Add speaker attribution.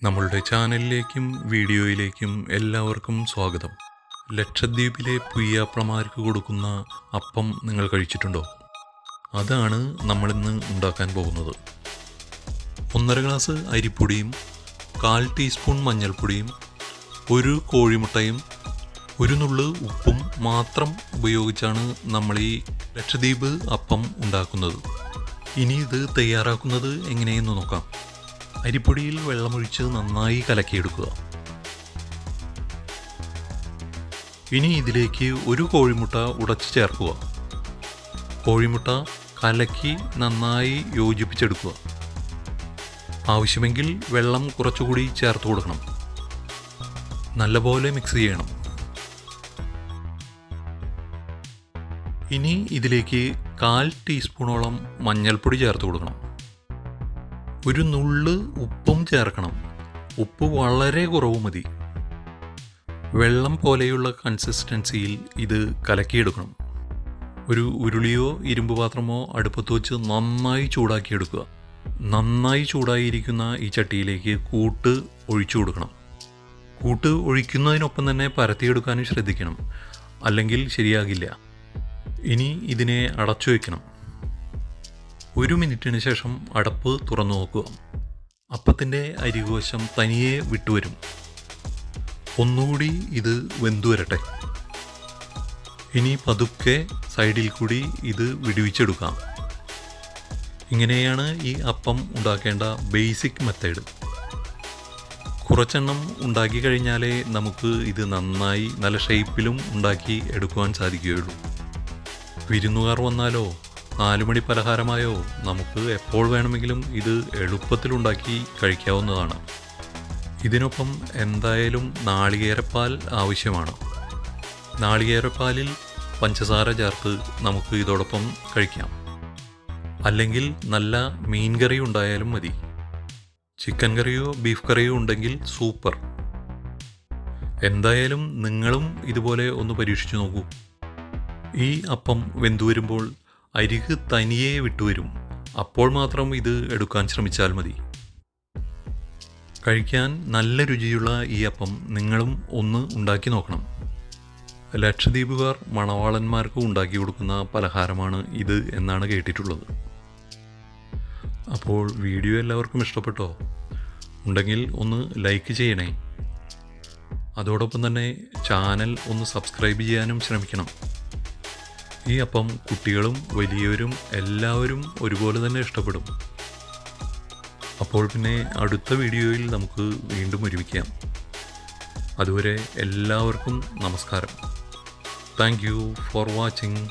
Speaker 1: നമ്മളുടെ ചാനലിലേക്കും വീഡിയോയിലേക്കും എല്ലാവർക്കും സ്വാഗതം. ലക്ഷദ്വീപിലെ പുയ്യാപ്ലമാർക്ക് കൊടുക്കുന്ന അപ്പം നിങ്ങൾ കഴിച്ചിട്ടുണ്ടോ? അതാണ് നമ്മളിന്ന് ഉണ്ടാക്കാൻ പോകുന്നത്. 1.5 ഗ്ലാസ് അരിപ്പൊടിയും 1/4 ടീസ്പൂൺ മഞ്ഞൾപ്പൊടിയും 1 കോഴിമുട്ടയും 1 നുള്ള് ഉപ്പും മാത്രം ഉപയോഗിച്ചാണ് നമ്മൾ ഈ ലക്ഷദ്വീപ് അപ്പം ഉണ്ടാക്കുന്നത്. ഇനി ഇത് തയ്യാറാക്കുന്നത് എങ്ങനെയെന്ന് നോക്കാം. അരിപ്പൊടിയിൽ വെള്ളമൊഴിച്ച് നന്നായി കലക്കിയെടുക്കുക. ഇനി ഇതിലേക്ക് 1 കോഴിമുട്ട ഉടച്ച് ചേർക്കുക. കോഴിമുട്ട കലക്കി നന്നായി യോജിപ്പിച്ചെടുക്കുക. ആവശ്യമെങ്കിൽ വെള്ളം കുറച്ചുകൂടി ചേർത്ത് കൊടുക്കണം. നല്ലപോലെ മിക്സ് ചെയ്യണം. ഇനി ഇതിലേക്ക് 1/4 ടീസ്പൂണോളം മഞ്ഞൾപ്പൊടി ചേർത്ത് കൊടുക്കണം. 1 നുള്ള് ഉപ്പും ചേർക്കണം. ഉപ്പ് വളരെ കുറവ് മതി. വെള്ളം പോലെയുള്ള കൺസിസ്റ്റൻസിയിൽ ഇത് കലക്കിയെടുക്കണം. ഒരു ഉരുളിയോ ഇരുമ്പ് പാത്രമോ അടുപ്പത്ത് വെച്ച് നന്നായി ചൂടാക്കിയെടുക്കുക. നന്നായി ചൂടായിരിക്കുന്ന ഈ ചട്ടിയിലേക്ക് കൂട്ട് ഒഴിച്ചു കൊടുക്കണം. കൂട്ട് ഒഴിക്കുന്നതിനൊപ്പം തന്നെ പരത്തിയെടുക്കാനും ശ്രദ്ധിക്കണം, അല്ലെങ്കിൽ ശരിയാകില്ല. ഇനി ഇതിനെ അടച്ചു വയ്ക്കണം. 1 മിനിറ്റിന് ശേഷം അടപ്പ് തുറന്നു നോക്കുക. അപ്പത്തിൻ്റെ അരികുവശം തനിയെ വിട്ടുവരും. ഒന്നുകൂടി ഇത് വെന്തു വരട്ടെ. ഇനി പതുക്കെ സൈഡിൽ കൂടി ഇത് വിടുവിച്ചെടുക്കാം. ഇങ്ങനെയാണ് ഈ അപ്പം ഉണ്ടാക്കേണ്ട ബേസിക് മെത്തേഡ്. കുറച്ചെണ്ണം ഉണ്ടാക്കി കഴിഞ്ഞാലേ നമുക്ക് ഇത് നന്നായി നല്ല ഷേപ്പിലും ഉണ്ടാക്കി എടുക്കുവാൻ സാധിക്കുകയുള്ളൂ. വിരുന്നുകാർ വന്നാലോ 4 മണി പലഹാരമായോ നമുക്ക് എപ്പോൾ വേണമെങ്കിലും ഇത് എളുപ്പത്തിലുണ്ടാക്കി കഴിക്കാവുന്നതാണ്. ഇതിനൊപ്പം എന്തായാലും നാളികേരപ്പാൽ ആവശ്യമാണ്. നാളികേരപ്പാലിൽ പഞ്ചസാര ചേർത്ത് നമുക്ക് ഇതോടൊപ്പം കഴിക്കാം. അല്ലെങ്കിൽ നല്ല മീൻ കറി ഉണ്ടായാലും മതി. ചിക്കൻ കറിയോ ബീഫ് കറിയോ ഉണ്ടെങ്കിൽ സൂപ്പർ. എന്തായാലും നിങ്ങളും ഇതുപോലെ ഒന്ന് പരീക്ഷിച്ചു നോക്കൂ. ഈ അപ്പം വെന്തു വരുമ്പോൾ അരിക് തനിയെ വിട്ടുവരും. അപ്പോൾ മാത്രം ഇത് എടുക്കാൻ ശ്രമിച്ചാൽ മതി. കഴിക്കാൻ നല്ല രുചിയുള്ള ഈ അപ്പം നിങ്ങളും ഒന്ന് ഉണ്ടാക്കി നോക്കണം. ലക്ഷദ്വീപുകാർ മണവാളന്മാർക്ക് ഉണ്ടാക്കി കൊടുക്കുന്ന പലഹാരമാണ് ഇത് എന്നാണ് കേട്ടിട്ടുള്ളത്. അപ്പോൾ വീഡിയോ എല്ലാവർക്കും ഇഷ്ടപ്പെട്ടോ? ഉണ്ടെങ്കിൽ ഒന്ന് ലൈക്ക് ചെയ്യണേ. അതോടൊപ്പം തന്നെ ചാനൽ ഒന്ന് സബ്സ്ക്രൈബ് ചെയ്യാനും ശ്രമിക്കണം. ഈ അപ്പം കുട്ടികളും വലിയവരും എല്ലാവരും ഒരുപോലെ തന്നെ ഇഷ്ടപ്പെടും. അപ്പോൾ പിന്നെ അടുത്ത വീഡിയോയിൽ നമുക്ക് വീണ്ടും ഒരുമിക്കാം. അതുവരെ എല്ലാവർക്കും നമസ്കാരം. Thank you for watching.